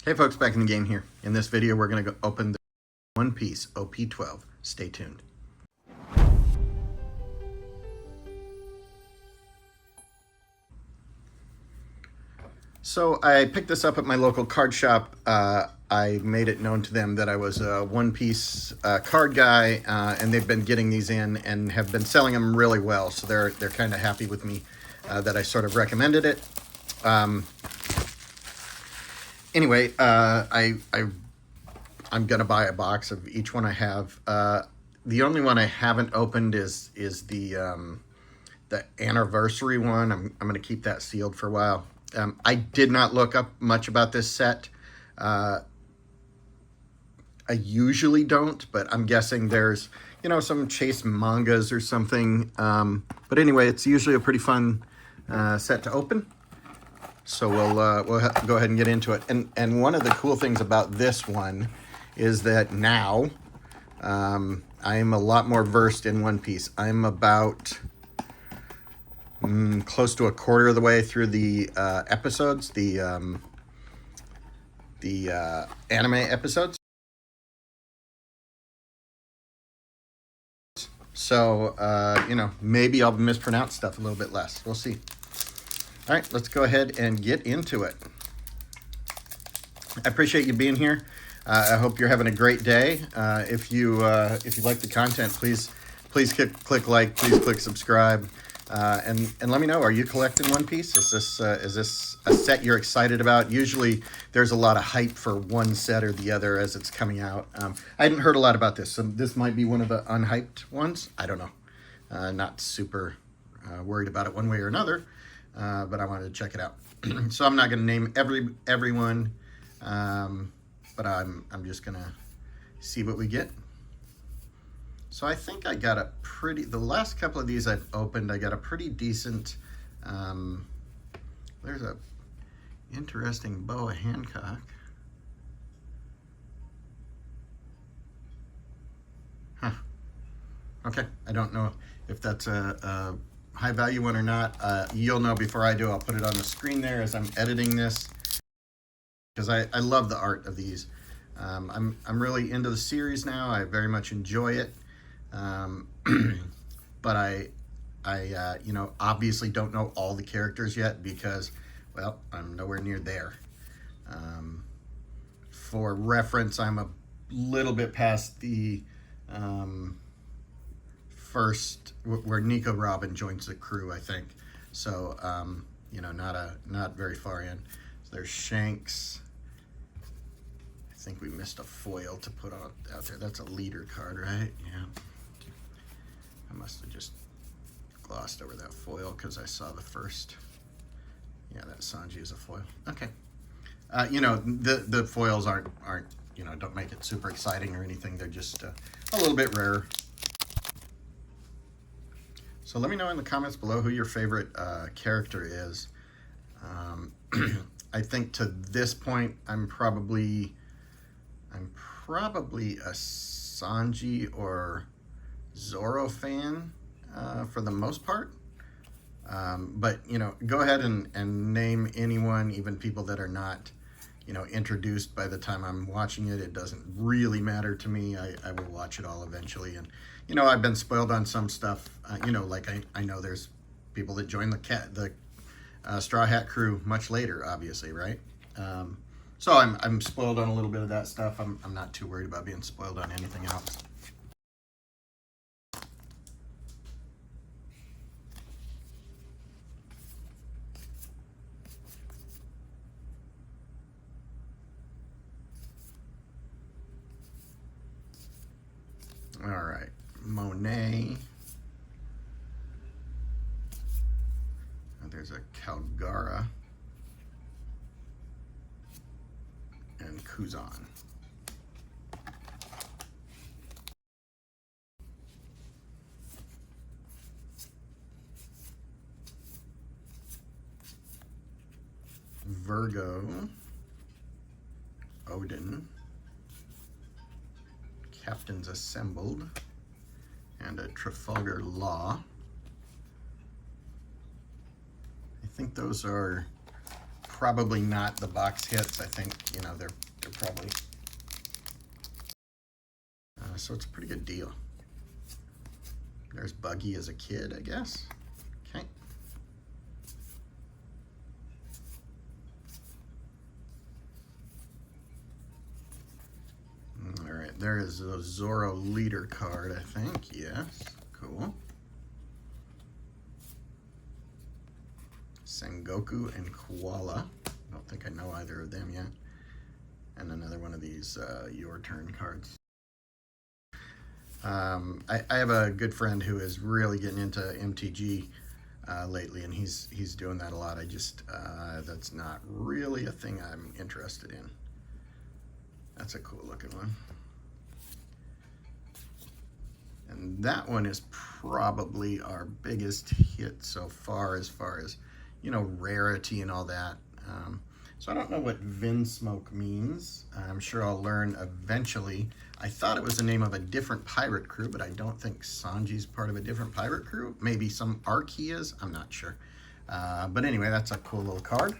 Hey folks, back in the game here. In this video, we're going to go open the One Piece OP12. Stay tuned. So I picked this up at my local card shop. I made it known to them that I was a One Piece card guy, and they've been getting these in and have been selling them really well. So they're kind of happy with me that I sort of recommended it. Anyway, I'm gonna buy a box of each one I have. The only one I haven't opened is the anniversary one. I'm gonna keep that sealed for a while. I did not look up much about this set. I usually don't, but I'm guessing there's some chase mangas or something. But anyway, it's usually a pretty fun set to open. So we'll go ahead and get into it. And one of the cool things about this one is that now I am a lot more versed in One Piece. I'm about close to a quarter of the way through the episodes, the anime episodes. So maybe I'll mispronounce stuff a little bit less. We'll see. All right, let's go ahead and get into it. I appreciate you being here. I hope you're having a great day. If you like the content, please click like, please click subscribe, and let me know. Are you collecting One Piece? Is this a set you're excited about? Usually, there's a lot of hype for one set or the other as it's coming out. I hadn't heard a lot about this, so this might be one of the unhyped ones. I don't know. Not super worried about it one way or another. But I wanted to check it out. So I'm not going to name everyone, but I'm just going to see what we get. So I think I got the last couple of these I've opened, I got a pretty decent, there's a interesting Boa Hancock. Huh. Okay, I don't know if that's a high value one or not. You'll know before I do. I'll put it on the screen there as I'm editing this, because I love the art of these. I'm really into the series now. I very much enjoy it, but I obviously don't know all the characters yet because, well, I'm nowhere near there. For reference, I'm a little bit past the first where Nico Robin joins the crew, I think. So not very far in. So there's Shanks. I think we missed a foil to put out there. That's a leader card, right? Yeah. I must have just glossed over that foil because I saw the first. Yeah, that Sanji is a foil. Okay. The foils aren't don't make it super exciting or anything. They're just a little bit rarer. So let me know in the comments below who your favorite character is. I think to this point, I'm probably a Sanji or Zoro fan for the most part. But go ahead and name anyone, even people that are not introduced by the time I'm watching it. It doesn't really matter to me. I will watch it all eventually. And I've been spoiled on some stuff. Like I know there's people that join the Straw Hat crew much later, obviously, right? So I'm spoiled on a little bit of that stuff. I'm not too worried about being spoiled on anything else. All right, Monet. There's a Calgara and Kuzan. Virgo, Odin, Captains Assembled, and a Trafalgar Law. I think those are probably not the box hits. I think, you know, they're probably, so it's a pretty good deal. There's Buggy as a kid, I guess. Okay. All right, there is a Zorro leader card, I think. Yes, cool. Sengoku and Koala. I don't think I know either of them yet. And another one of these Your Turn cards. I have a good friend who is really getting into MTG lately, and he's doing that a lot. I just, that's not really a thing I'm interested in. That's a cool looking one. And that one is probably our biggest hit so far as, you know, rarity and all that. So I don't know what Vinsmoke means. I'm sure I'll learn eventually. I thought it was the name of a different pirate crew, but I don't think Sanji's part of a different pirate crew. Maybe some arc he is, I'm not sure. But anyway, that's a cool little card.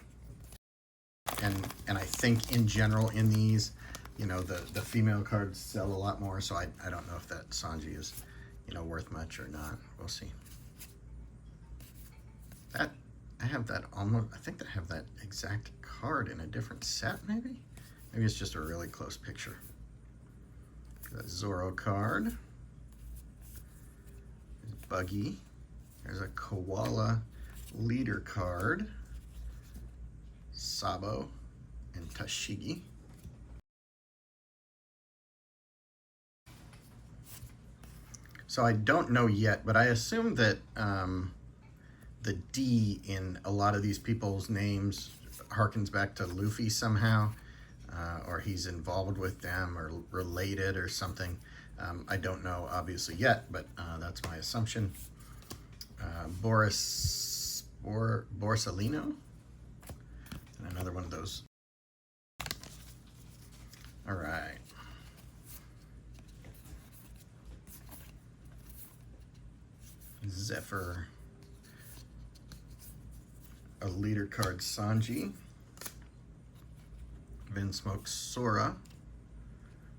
And I think in general in these, you know, the female cards sell a lot more, so I don't know if that Sanji is, you know, worth much or not. We'll see. That, I have that almost, I think I have that exact card in a different set, maybe? Maybe it's just a really close picture. That Zorro card. There's Buggy. There's a Koala leader card. Sabo and Tashigi. So I don't know yet, but I assume that the D in a lot of these people's names harkens back to Luffy somehow, or he's involved with them or related or something. I don't know obviously yet, but that's my assumption. Borsalino, and another one of those. All right. Zephyr, a leader card Sanji, Vinsmoke Sora,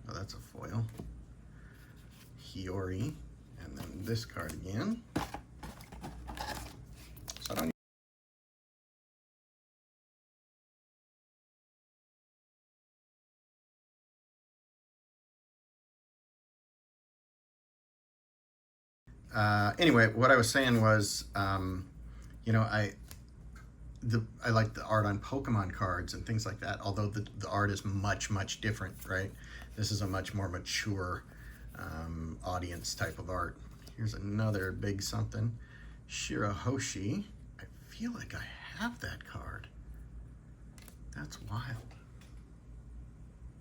oh that's a foil, Hiyori, and then this card again. So I don't anyway, what I was saying was, you know, I like the art on Pokemon cards and things like that, although the art is much different, right? This is a much more mature audience type of art. Here's another big something. Shirahoshi. I feel like I have that card. That's wild.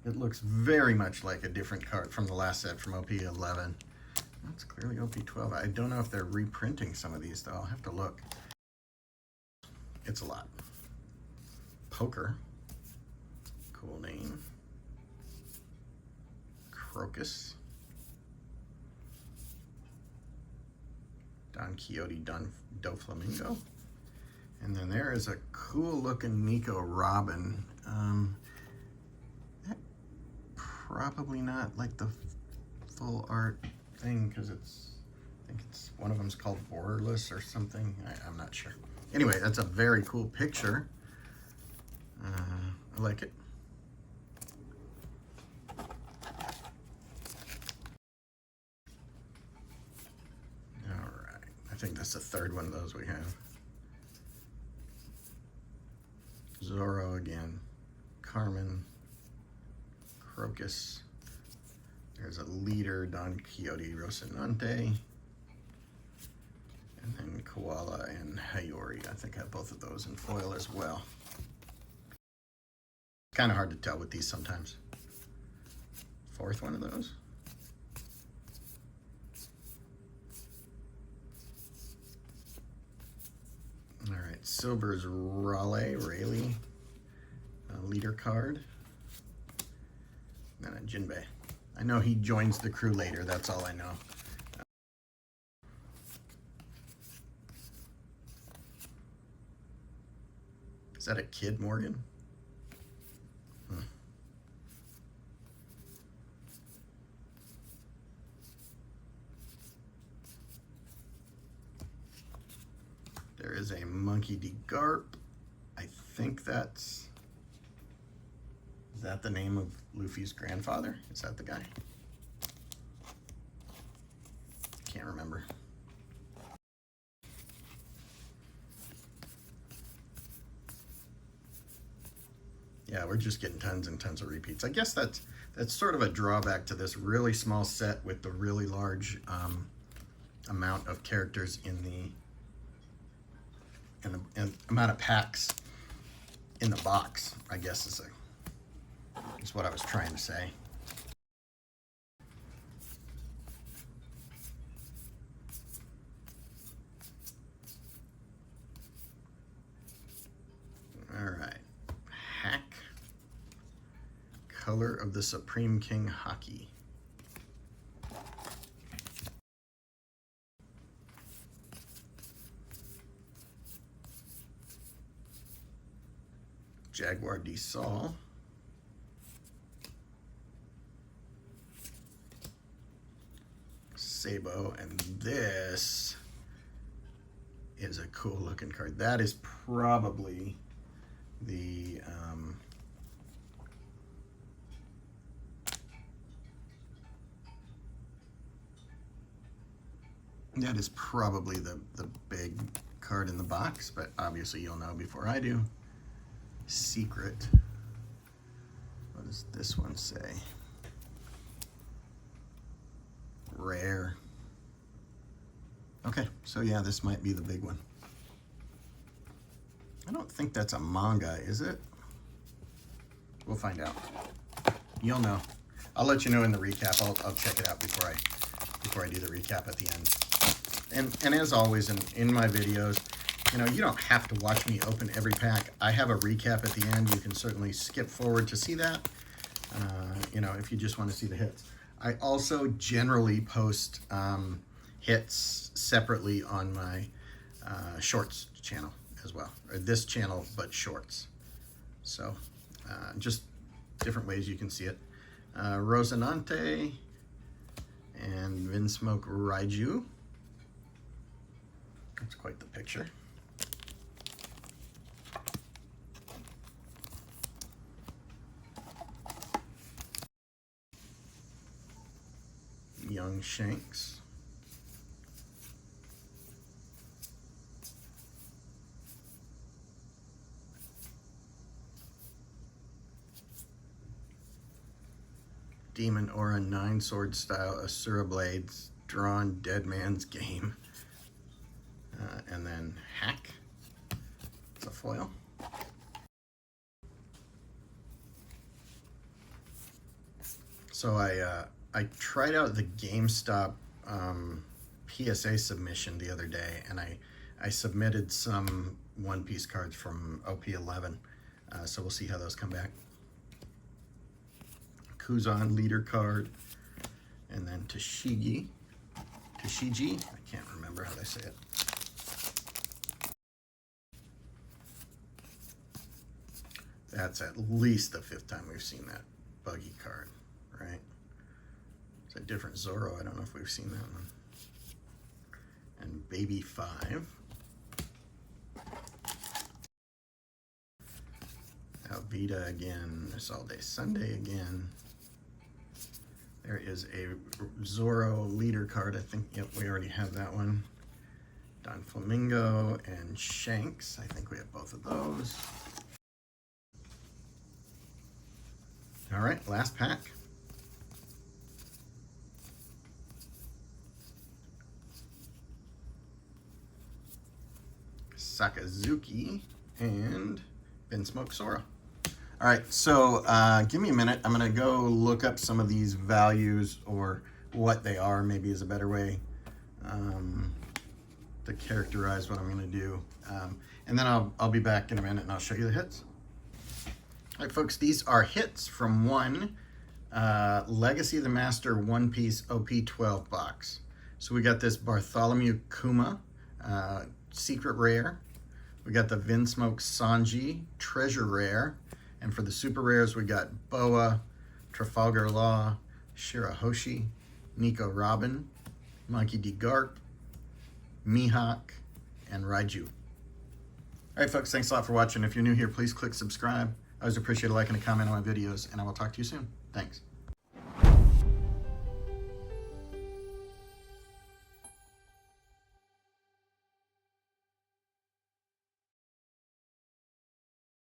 It looks very much like a different card from the last set from OP11. That's clearly OP12. I don't know if they're reprinting some of these though. I'll have to look. It's a lot. Poker. Cool name. Crocus. Don Quixote Doflamingo. And then there is a cool looking Nico Robin. Probably not like the full art thing because I think it's one of them's called Borderless or something. I'm not sure. Anyway, that's a very cool picture. I like it. All right, I think that's the third one of those we have. Zorro again, Carmen, Crocus. There's a leader, Don Quixote Rocinante. And then Koala and Hiyori. I think I have both of those in foil as well. Kind of hard to tell with these sometimes. Fourth one of those. All right, Silver's Rayleigh, a leader card. And then a Jinbei. I know he joins the crew later, that's all I know. Is that a Kid Morgan? There is a Monkey D. Garp. I think that's... Is that the name of Luffy's grandfather? Is that the guy? Can't remember. Yeah, we're just getting tons and tons of repeats. I guess that's sort of a drawback to this really small set with the really large amount of characters in the amount of packs in the box, I guess is what I was trying to say. All right, Hack, Color of the Supreme King Hockey. Jaguar D. Saul. Sabo, and this is a cool looking card. That is probably the the big card in the box, but obviously you'll know before I do. Secret. What does this one say? Rare. Okay, so yeah, this might be the big one. I don't think that's a manga, is it? We'll find out. You'll know. I'll let you know in the recap. I'll check it out before I do the recap at the end. And as always in my videos, you know, you don't have to watch me open every pack. I have a recap at the end. You can certainly skip forward to see that, you know, if you just want to see the hits. I also generally post hits separately on my shorts channel as well, or this channel, but shorts. So just different ways you can see it. Rosinante and Vinsmoke Raiju. That's quite the picture. Young Shanks. Demon Aura 9 sword style Asura Blades, drawn Dead Man's Game. And then Hack. It's a foil. So I tried out the GameStop PSA submission the other day, and I submitted some One Piece cards from OP11. So we'll see how those come back. Kuzan leader card, and then Tashigi. I can't remember how they say it. That's at least the 5th time we've seen that buggy card, right? It's a different Zoro. I don't know if we've seen that one. And Baby 5. Alvida again. This All Day Sunday again. There is a Zoro leader card. I think, yep, we already have that one. Don Flamingo and Shanks. I think we have both of those. All right, last pack. Sakazuki and Vinsmoke Sora. All right, so give me a minute. I'm gonna go look up some of these values, or what they are, maybe is a better way to characterize what I'm gonna do. And then I'll be back in a minute and I'll show you the hits. All right, folks, these are hits from one Legacy of the Master One Piece OP12 box. So we got this Bartholomew Kuma, Secret Rare, We got the Vinsmoke Sanji Treasure Rare. And for the super rares, we got Boa, Trafalgar Law, Shirahoshi, Nico Robin, Monkey D. Garp, Mihawk, and Raiju. All right, folks, thanks a lot for watching. If you're new here, please click subscribe. I always appreciate a like and a comment on my videos, and I will talk to you soon. Thanks.